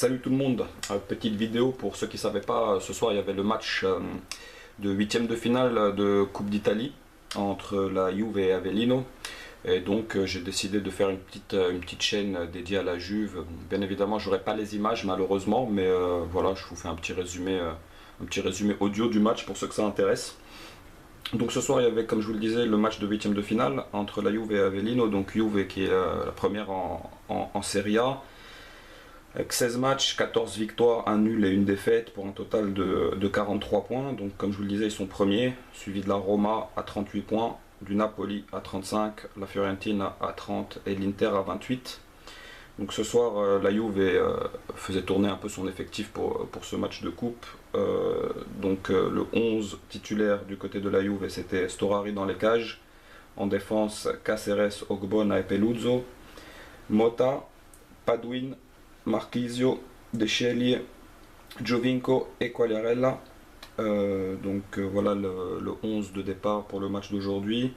Salut tout le monde, petite vidéo pour ceux qui ne savaient pas, ce soir il y avait le match de huitième de finale de Coupe d'Italie entre la Juve et Avellino. Et donc j'ai décidé de faire une petite chaîne dédiée à la Juve. Bien évidemment j'aurai pas les images malheureusement, mais voilà, je vous fais un petit résumé audio du match pour ceux que ça intéresse. Donc ce soir il y avait, comme je vous le disais, le match de huitième de finale entre la Juve et Avellino. Donc Juve qui est la première en Serie A, avec 16 matchs, 14 victoires, 1 nul et 1 défaite pour un total de 43 points. Donc comme je vous le disais, ils sont premiers, suivi de la Roma à 38 points, du Napoli à 35, la Fiorentina à 30 et l'Inter à 28. Donc ce soir, la Juve faisait tourner un peu son effectif pour ce match de coupe. Le 11 titulaire du côté de la Juve, c'était Storari dans les cages. En défense, Caceres, Ogbonna et Peluzzo. Motta, Paduin, Marchisio, De Scioglie, Giovinco et Quagliarella. Voilà le 11 de départ pour le match d'aujourd'hui.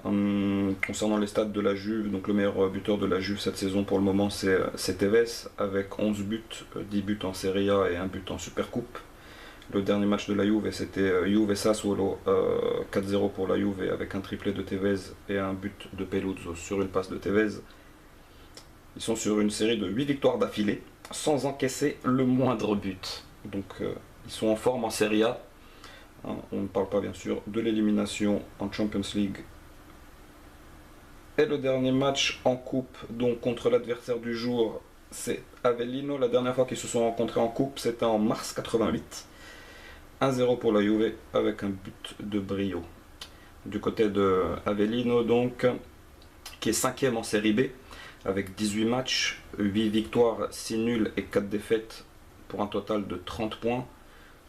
Concernant les stats de la Juve, donc le meilleur buteur de la Juve cette saison pour le moment c'est Tevez avec 11 buts, 10 buts en Serie A et 1 but en Supercoupe. Le dernier match de la Juve c'était Juve Sassuolo, 4-0 pour la Juve avec un triplé de Tevez et un but de Peluzzo sur une passe de Tevez. Ils sont sur une série de 8 victoires d'affilée sans encaisser le moindre but. Donc ils sont en forme en Serie A. On ne parle pas bien sûr de l'élimination en Champions League. Et le dernier match en coupe, donc contre l'adversaire du jour, c'est Avellino. La dernière fois qu'ils se sont rencontrés en coupe, c'était en mars 88. 1-0 pour la Juve avec un but de Brio. Du côté de Avellino, donc, qui est 5e en Série B, avec 18 matchs, 8 victoires, 6 nuls et 4 défaites, pour un total de 30 points.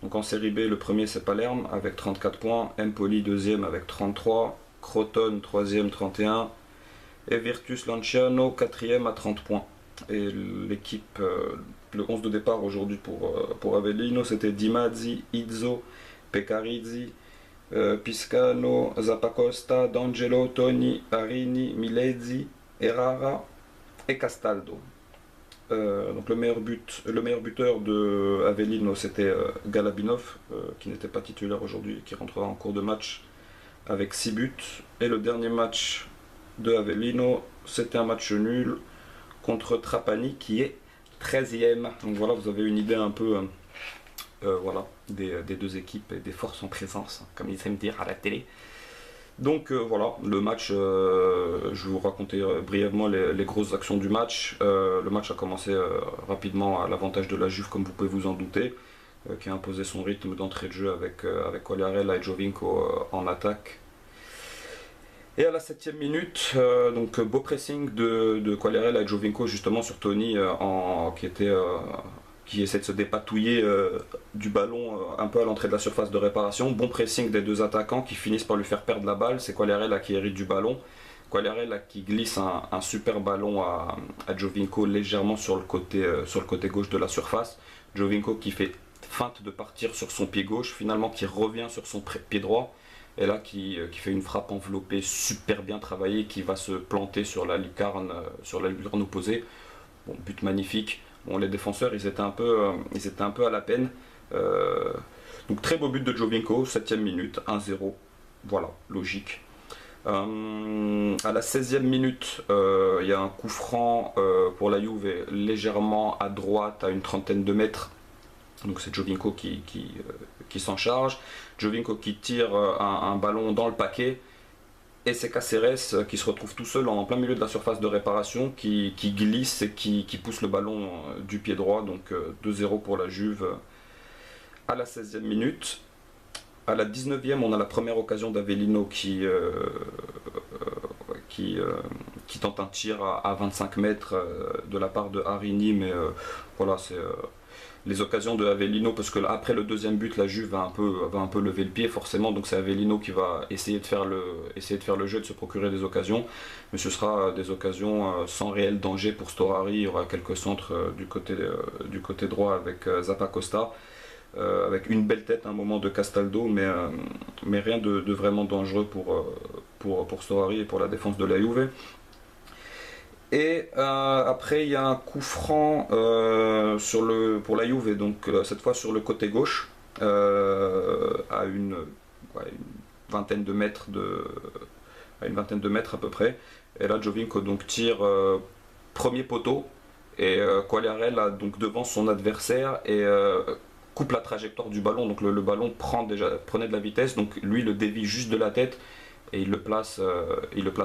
Donc en Série B, le premier c'est Palerme avec 34 points, Empoli deuxième avec 33, Crotone troisième 31, et Virtus Lanciano quatrième à 30 points. Et l'équipe, le 11 de départ aujourd'hui pour Avellino, c'était Di Mazzi, Izzo, Peccarizzi, Piscano, Zappacosta, D'Angelo, Toni, Arini, Milesi, Errara et Castaldo. Donc le meilleur buteur de Avellino c'était Galabinov, qui n'était pas titulaire aujourd'hui, qui rentrera en cours de match avec 6 buts. Et le dernier match de Avellino c'était un match nul contre Trapani qui est 13e. Donc voilà, vous avez une idée un peu des deux équipes et des forces en présence, comme ils aiment dire à la télé. Donc voilà, le match, je vais vous raconter brièvement les grosses actions du match. Le match a commencé rapidement à l'avantage de la Juve, comme vous pouvez vous en douter, qui a imposé son rythme d'entrée de jeu avec Quagliarella et Giovinco en attaque. Et à la 7e minute, donc beau pressing de Quagliarella et Giovinco justement sur Toni qui essaie de se dépatouiller du ballon un peu à l'entrée de la surface de réparation. Bon pressing des deux attaquants qui finissent par lui faire perdre la balle. C'est Quagliarella qui hérite du ballon. Quagliarella qui glisse un super ballon à Giovinco légèrement sur le côté gauche de la surface. Giovinco qui fait feinte de partir sur son pied gauche, finalement qui revient sur son pied droit. Et là qui fait une frappe enveloppée super bien travaillée qui va se planter sur la lucarne opposée. Bon, but magnifique. Bon, les défenseurs ils étaient un peu à la peine. Donc très beau but de Giovinco, 7e minute, 1-0. Voilà, logique. À la 16e minute, il y a un coup franc pour la Juve légèrement à droite, à une trentaine de mètres. Donc c'est Giovinco qui s'en charge. Giovinco qui tire un ballon dans le paquet. Et c'est Caceres qui se retrouve tout seul en plein milieu de la surface de réparation, qui glisse et qui pousse le ballon du pied droit. Donc 2-0 pour la Juve à la 16e minute. À la 19e, on a la première occasion d'Avellino qui tente un tir à 25 mètres de la part de Arini, mais voilà, c'est les occasions de Avellino, parce que après le deuxième but, la Juve va un peu lever le pied forcément, donc c'est Avellino qui va essayer de faire le jeu, de se procurer des occasions, mais ce sera des occasions sans réel danger pour Storari. Il y aura quelques centres du côté droit avec Zappacosta, avec une belle tête à un moment de Castaldo, mais rien de vraiment dangereux pour Storari et pour la défense de la Juve. Et après, il y a un coup franc pour la Juve, et donc cette fois sur le côté gauche, à une vingtaine de mètres à une vingtaine de mètres à peu près. Et là, Jovinko donc tire premier poteau, et Quagliarella donc devant son adversaire et coupe la trajectoire du ballon. Donc le ballon prenait de la vitesse, donc lui le dévie juste de la tête et il le place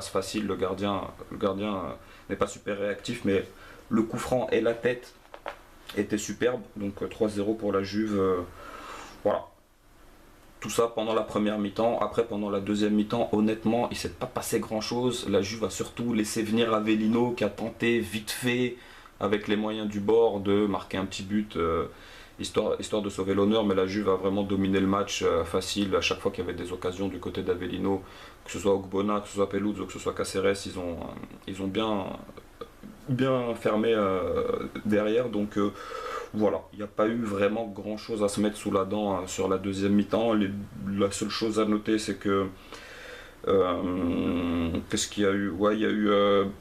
facile. Le gardien n'est pas super réactif, mais le coup franc et la tête étaient superbes. Donc 3-0 pour la Juve. Voilà. Tout ça pendant la première mi-temps. Après, pendant la deuxième mi-temps, honnêtement, il ne s'est pas passé grand-chose. La Juve a surtout laissé venir Avellino, qui a tenté vite fait, avec les moyens du bord, de marquer un petit but, histoire de sauver l'honneur. Mais la Juve a vraiment dominé le match facile. À chaque fois qu'il y avait des occasions du côté d'Avellino, que ce soit Ogbonna, que ce soit Pelouz ou que ce soit Caceres, ils ont bien fermé derrière. Donc voilà, il n'y a pas eu vraiment grand chose à se mettre sous la dent sur la deuxième mi-temps. La seule chose à noter, c'est que qu'est-ce qu'il y a eu? Ouais, il y a eu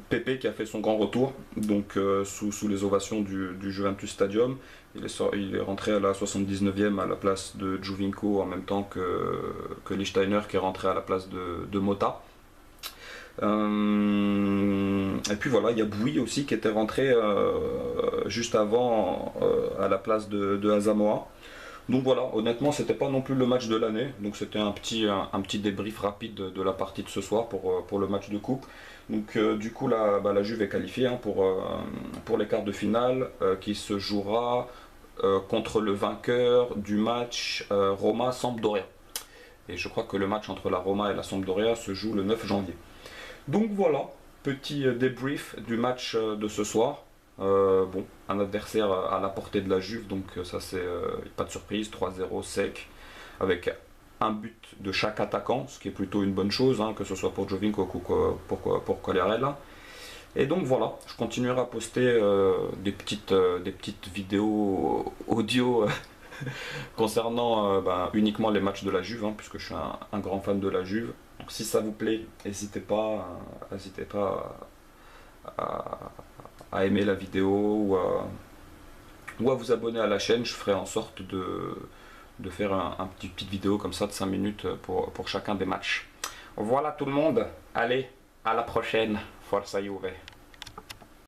Pepe qui a fait son grand retour, donc sous les ovations du Juventus Stadium. Il est rentré à la 79e à la place de Jovinko, en même temps que Lichtsteiner, qui est rentré à la place de Mota. Et puis voilà, il y a Bouy aussi qui était rentré juste avant à la place de Asamoah. Donc voilà, honnêtement, c'était pas non plus le match de l'année, donc c'était un petit débrief rapide de la partie de ce soir pour le match de coupe. Donc du coup, la Juve est qualifiée hein, pour les quarts de finale qui se jouera contre le vainqueur du match Roma-Sampdoria. Et je crois que le match entre la Roma et la Sampdoria se joue le 9 janvier. Donc voilà, petit débrief du match de ce soir. Bon, un adversaire à la portée de la Juve, donc ça c'est pas de surprise, 3-0 sec, avec un but de chaque attaquant, ce qui est plutôt une bonne chose, hein, que ce soit pour Jovinko ou pour Quagliarella. Et donc voilà, je continuerai à poster des petites vidéos audio concernant uniquement les matchs de la Juve, hein, puisque je suis un grand fan de la Juve. Donc si ça vous plaît, n'hésitez pas à aimer la vidéo ou à vous abonner à la chaîne. Je ferai en sorte de faire un petite vidéo comme ça de 5 minutes pour chacun des matchs. Voilà tout le monde, allez, à la prochaine, Forza Juve.